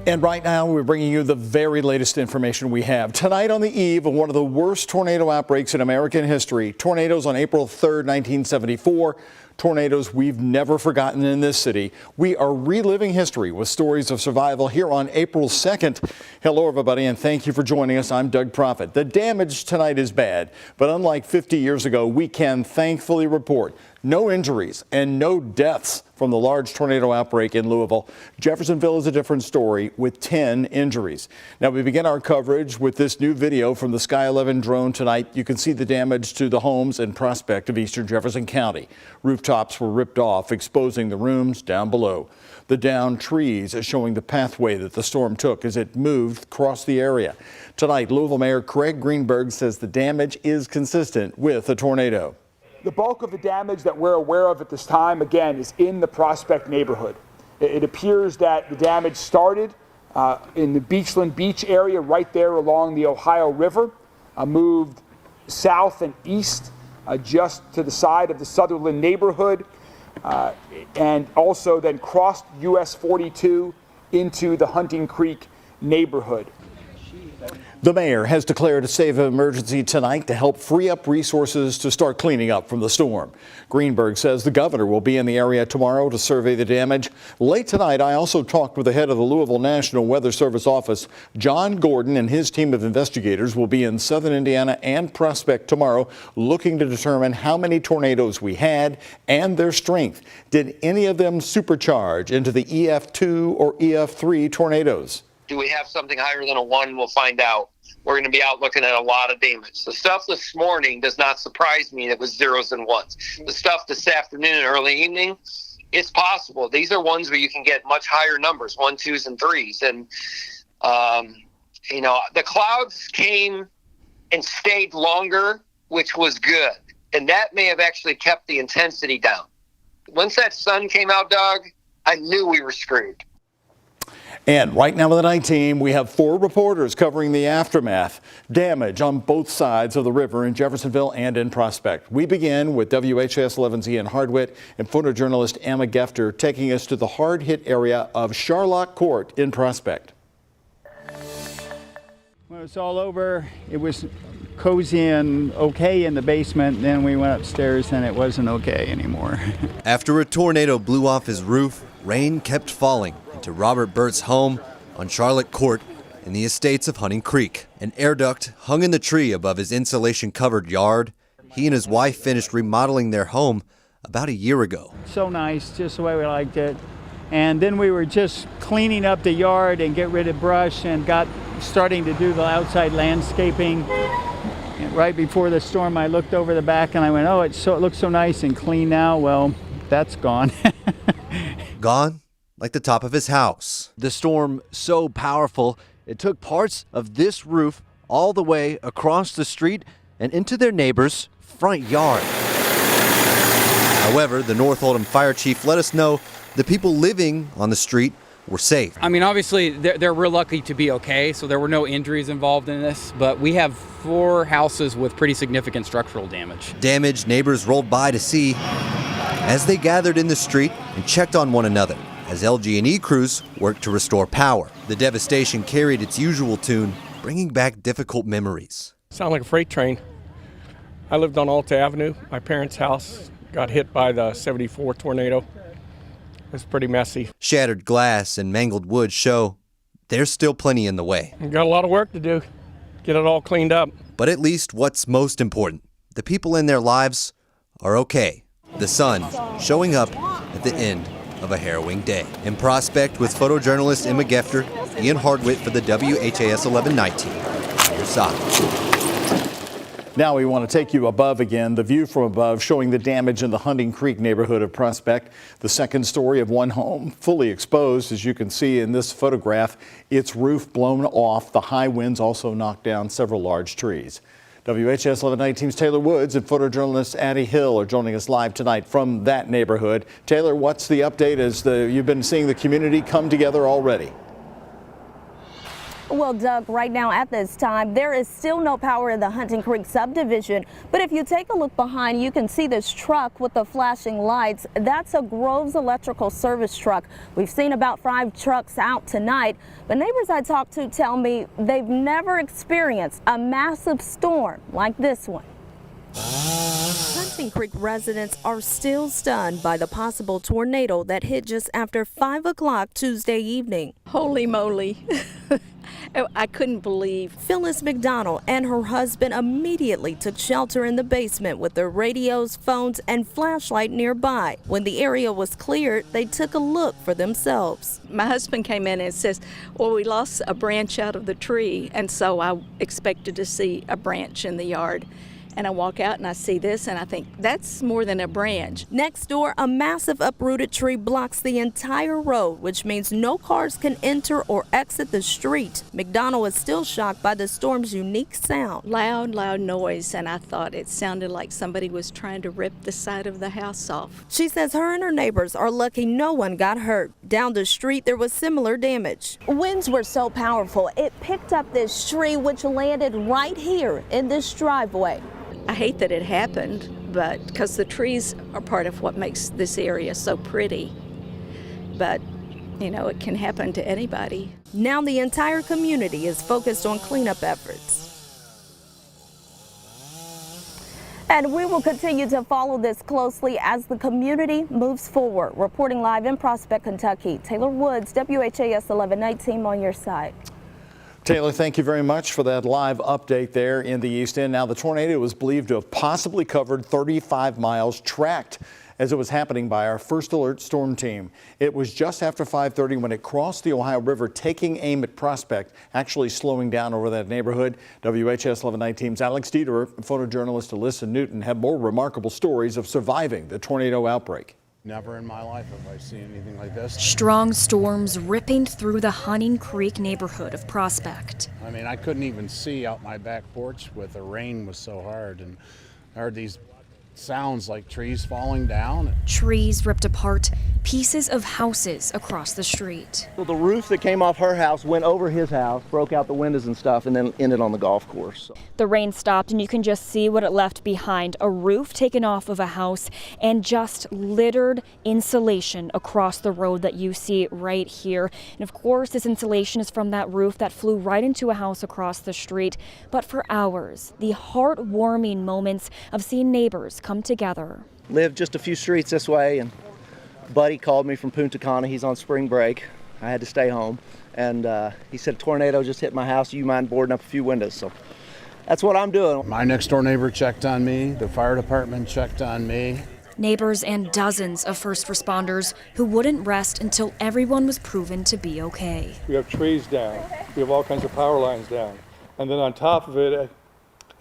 And right now, we're bringing you the very latest information we have. Tonight, on the eve of one of the worst tornado outbreaks in American history, tornadoes on April 3rd, 1974, tornadoes we've never forgotten in this city. We are reliving history with stories of survival here on April 2nd. Hello, everybody, and thank you for joining us. I'm Doug Proffitt. The damage tonight is bad, but unlike 50 years ago, we can thankfully report no injuries and no deaths from the large tornado outbreak in Louisville. Jeffersonville is a different story with 10 injuries. Now, we begin our coverage with this new video from the Sky 11 drone tonight. You can see the damage to the homes and Prospect of eastern Jefferson County. Rooftops were ripped off, exposing the rooms down below. The downed trees showing the pathway that the storm took as it moved across the area. Tonight, Louisville Mayor Craig Greenberg says the damage is consistent with a tornado. The bulk of the damage that we're aware of at this time, again, is in the Prospect neighborhood. It appears that the damage started in the Beachland Beach area right there along the Ohio River, moved south and east just to the side of the Sutherland neighborhood, and also then crossed US 42 into the Hunting Creek neighborhood. The mayor has declared a state of emergency tonight to help free up resources to start cleaning up from the storm. Greenberg says the governor will be in the area tomorrow to survey the damage. Late tonight, I also talked with the head of the Louisville National Weather Service office. John Gordon and his team of investigators will be in southern Indiana and Prospect tomorrow, looking to determine how many tornadoes we had and their strength. Did any of them supercharge into the EF2 or EF3 tornadoes? Do we have something higher than a 1? We'll find out. We're going to be out looking at a lot of damage. The stuff this morning does not surprise me. It was 0s and 1s. The stuff this afternoon and early evening, it's possible. These are ones where you can get much higher numbers, 1s, 2s, and 3s. And, the clouds came and stayed longer, which was good. And that may have actually kept the intensity down. Once that sun came out, Doug, I knew we were screwed. And right now with the night team, we have 4 reporters covering the aftermath. Damage on both sides of the river in Jeffersonville and in Prospect. We begin with WHAS11's Ian Hardwitt and photojournalist Emma Gefter taking us to the hard-hit area of Charlotte Court in Prospect. When it was all over, it was cozy and okay in the basement. Then we went upstairs and it wasn't okay anymore. After a tornado blew off his roof, rain kept falling into Robert Burt's home on Charlotte Court in the estates of Hunting Creek. An air duct hung in the tree above his insulation-covered yard. He and his wife finished remodeling their home about a year ago. So nice, just the way we liked it. And then we were just cleaning up the yard and get rid of brush and got starting to do the outside landscaping. And right before the storm, I looked over the back and I went, oh, it looks so nice and clean now. Well, that's gone. Gone like the top of his house. The storm so powerful, it took parts of this roof all the way across the street and into their neighbor's front yard. However, the North Oldham fire chief let us know the people living on the street were safe. I mean, obviously, they're real lucky to be okay, so there were no injuries involved in this, but we have 4 houses with pretty significant structural damage. Damaged neighbors rolled by to see as they gathered in the street and checked on one another as LG&E crews worked to restore power. The devastation carried its usual tune, bringing back difficult memories. Sound like a freight train. I lived on Alta Avenue. My parents' house got hit by the 74 tornado. It was pretty messy. Shattered glass and mangled wood show there's still plenty in the way. We've got a lot of work to do, get it all cleaned up. But at least what's most important, the people in their lives are okay. The sun showing up at the end of a harrowing day. In Prospect with photojournalist Emma Gefter, Ian Hardwitt for the WHAS11 night team. Your side. Now we want to take you above again, the view from above showing the damage in the Hunting Creek neighborhood of Prospect. The second story of one home fully exposed, as you can see in this photograph, its roof blown off. The high winds also knocked down several large trees. WHAS 11 Night Team's Taylor Woods and photojournalist Addie Hill are joining us live tonight from that neighborhood. Taylor, what's the update as you've been seeing the community come together already? Well, Doug, right now at this time, there is still no power in the Hunting Creek subdivision. But if you take a look behind, you can see this truck with the flashing lights. That's a Groves Electrical Service truck. We've seen about 5 trucks out tonight, but neighbors I talked to tell me they've never experienced a massive storm like this one. Hunting Creek residents are still stunned by the possible tornado that hit just after 5 o'clock Tuesday evening. Holy moly. I couldn't believe. Phyllis McDonald and her husband immediately took shelter in the basement with their radios, phones, and flashlight nearby. When the area was cleared, they took a look for themselves. My husband came in and says, well, we lost a branch out of the tree, and so I expected to see a branch in the yard. And I walk out and I see this and I think that's more than a branch. Next door, a massive uprooted tree blocks the entire road, which means no cars can enter or exit the street. McDonald is still shocked by the storm's unique sound. Loud noise, and I thought it sounded like somebody was trying to rip the side of the house off. She says her and her neighbors are lucky no one got hurt. Down the street, there was similar damage. Winds were so powerful, it picked up this tree, which landed right here in this driveway. I hate that it happened, but because the trees are part of what makes this area so pretty. But, you know, it can happen to anybody. Now the entire community is focused on cleanup efforts. And we will continue to follow this closely as the community moves forward. Reporting live in Prospect, Kentucky, Taylor Woods, WHAS 1119 on your side. Taylor, thank you very much for that live update there in the East End. Now, the tornado is believed to have possibly covered 35 miles, tracked as it was happening by our first alert storm team. It was just after 5:30 when it crossed the Ohio River, taking aim at Prospect, actually slowing down over that neighborhood. WHAS 1119's Alex Dieterer and photojournalist Alyssa Newton have more remarkable stories of surviving the tornado outbreak. Never in my life have I seen anything like this. Strong storms ripping through the Hunting Creek neighborhood of Prospect. I mean, I couldn't even see out my back porch with the rain was so hard, and I heard these sounds like trees falling down. Trees ripped apart, pieces of houses across the street. Well, the roof that came off her house went over his house, broke out the windows and stuff, and then ended on the golf course. The rain stopped and you can just see what it left behind. A roof taken off of a house and just littered insulation across the road that you see right here. And of course, this insulation is from that roof that flew right into a house across the street. But for hours, the heartwarming moments of seeing neighbors come together. Lived just a few streets this way, and Buddy called me from Punta Cana. He's on spring break. I had to stay home, and he said, tornado just hit my house. You mind boarding up a few windows? So that's what I'm doing. My next door neighbor checked on me. The fire department checked on me. Neighbors and dozens of first responders who wouldn't rest until everyone was proven to be okay. We have trees down. We have all kinds of power lines down. And then on top of it,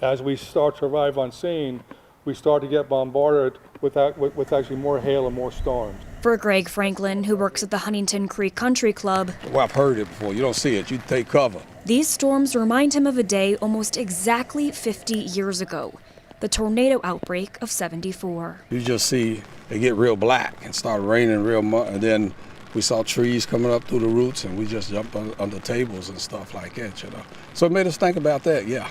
as we start to arrive on scene, we start to get bombarded with actually more hail and more storms. For Greg Franklin, who works at the Huntington Creek Country Club, well, I've heard it before. You don't see it. You take cover. These storms remind him of a day almost exactly 50 years ago, the tornado outbreak of '74. You just see it get real black and start raining real much, and then we saw trees coming up through the roots, and we just jumped under tables and stuff like that, you know. So it made us think about that, yeah.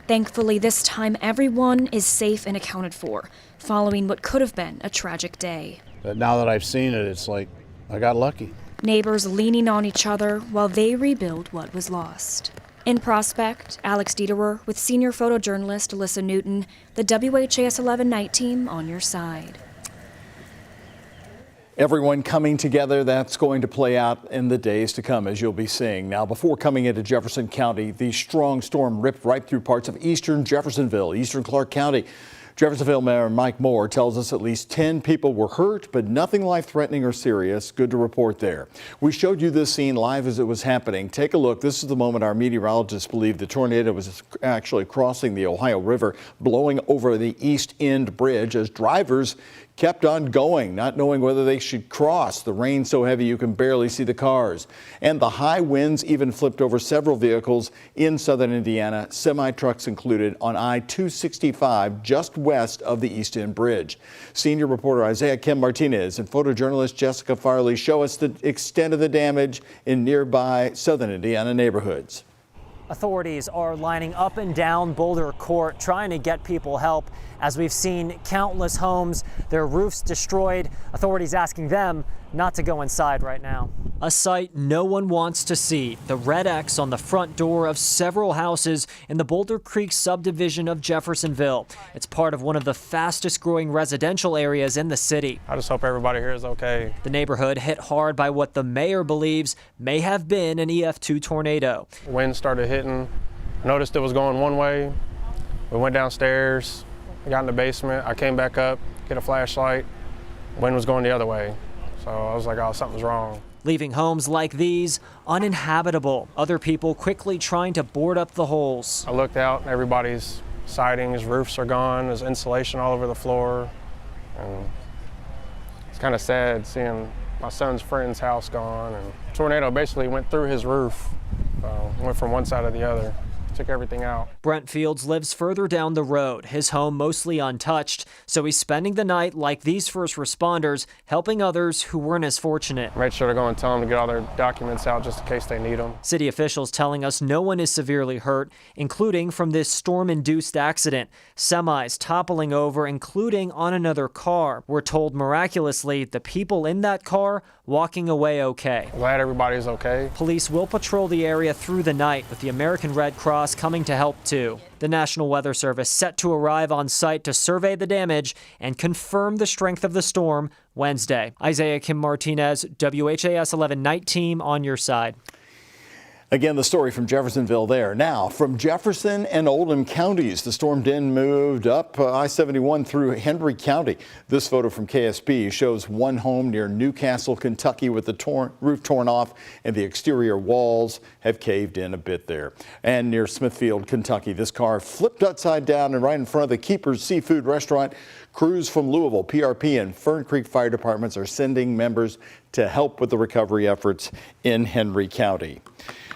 Thankfully, this time everyone is safe and accounted for, following what could have been a tragic day. But now that I've seen it, it's like I got lucky. Neighbors leaning on each other while they rebuild what was lost. In Prospect, Alex Dieterer with senior photojournalist Alyssa Newton, the WHAS 11 night team on your side. Everyone coming together, that's going to play out in the days to come, as you'll be seeing. Now, before coming into Jefferson County, the strong storm ripped right through parts of eastern Jeffersonville, eastern Clark County. Jeffersonville Mayor Mike Moore tells us at least 10 people were hurt, but nothing life-threatening or serious. Good to report there. We showed you this scene live as it was happening. Take a look. This is the moment our meteorologists believe the tornado was actually crossing the Ohio River, blowing over the East End Bridge as drivers kept on going, not knowing whether they should cross. The rain so heavy you can barely see the cars. And the high winds even flipped over several vehicles in southern Indiana, semi-trucks included, on I-265 just west of the East End Bridge. Senior reporter Isaiah Kim Martinez and photojournalist Jessica Farley show us the extent of the damage in nearby southern Indiana neighborhoods. Authorities are lining up and down Boulder Court trying to get people help. As we've seen countless homes, their roofs destroyed. Authorities asking them not to go inside right now. A sight no one wants to see, the red X on the front door of several houses in the Boulder Creek subdivision of Jeffersonville. It's part of one of the fastest growing residential areas in the city. I just hope everybody here is okay. The neighborhood hit hard by what the mayor believes may have been an EF2 tornado. Wind started hitting. I noticed it was going one way. We went downstairs, got in the basement. I came back up, get a flashlight. Wind was going the other way. So I was like, oh, something's wrong. Leaving homes like these uninhabitable. Other people quickly trying to board up the holes. I looked out and everybody's sidings, roofs are gone. There's insulation all over the floor. And it's kind of sad seeing my son's friend's house gone. And the tornado basically went through his roof, went from one side to the other. Took everything out. Brent Fields lives further down the road, his home mostly untouched, so he's spending the night like these first responders, helping others who weren't as fortunate. Made sure to go and tell them to get all their documents out just in case they need them. City officials telling us no one is severely hurt, including from this storm-induced accident. Semis toppling over, including on another car. We're told miraculously the people in that car walking away okay. Glad everybody's okay. Police will patrol the area through the night, with the American Red Cross coming to help too. The National Weather Service set to arrive on site to survey the damage and confirm the strength of the storm Wednesday. Isaiah Kim Martinez, WHAS 11 Night Team on your side. Again, the story from Jeffersonville there. Now, from Jefferson and Oldham counties, the storm then moved up I-71 through Henry County. This photo from KSB shows one home near Newcastle, Kentucky, with the roof torn off and the exterior walls have caved in a bit there. And near Smithfield, Kentucky, this car flipped upside down and right in front of the Keeper's Seafood Restaurant. Crews from Louisville, PRP, and Fern Creek Fire Departments are sending members to help with the recovery efforts in Henry County.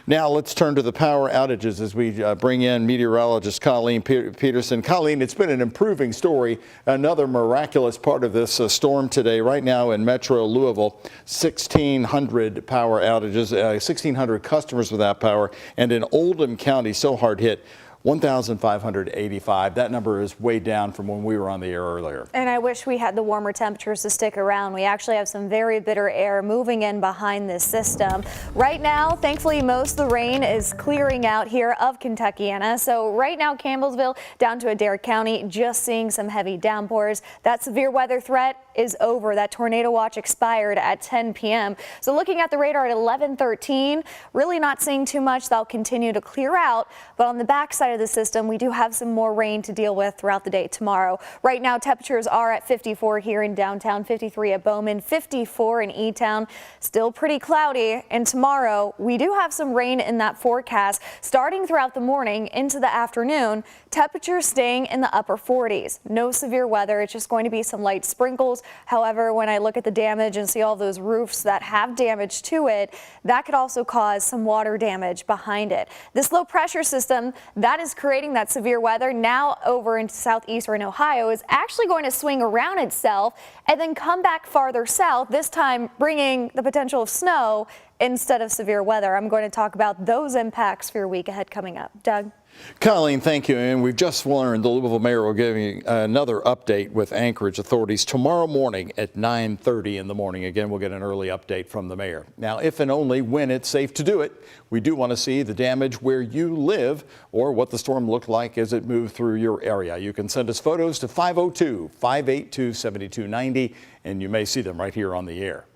Now let's turn to the power outages as we bring in meteorologist Colleen Peterson. Colleen, it's been an improving story. Another miraculous part of this storm today. Right now in Metro Louisville, 1,600 power outages, 1,600 customers without power, and in Oldham County, so hard hit, 1,585. That number is way down from when we were on the air earlier. And I wish we had the warmer temperatures to stick around. We actually have some very bitter air moving in behind this system. Right now, thankfully, most of the rain is clearing out here of Kentuckiana. So right now, Campbellsville down to Adair County, just seeing some heavy downpours. That severe weather threat is over. That tornado watch expired at 10 p.m. So looking at the radar at 11:13, really not seeing too much. That'll continue to clear out. But on the backside of the system, we do have some more rain to deal with throughout the day tomorrow. Right now, temperatures are at 54 here in downtown, 53 at Bowman, 54 in E-Town. Still pretty cloudy. And tomorrow, we do have some rain in that forecast starting throughout the morning into the afternoon. Temperatures staying in the upper 40s. No severe weather. It's just going to be some light sprinkles. However, when I look at the damage and see all those roofs that have damage to it, that could also cause some water damage behind it. This low pressure system that is creating that severe weather now over into southeastern Ohio is actually going to swing around itself and then come back farther south, this time bringing the potential of snow instead of severe weather. I'm going to talk about those impacts for your week ahead coming up. Doug? Colleen, thank you. And we've just learned the Louisville mayor will give you another update with Anchorage authorities tomorrow morning at 9:30 in the morning. Again, we'll get an early update from the mayor. Now, if and only when it's safe to do it, we do want to see the damage where you live or what the storm looked like as it moved through your area. You can send us photos to 502-582-7290, and you may see them right here on the air.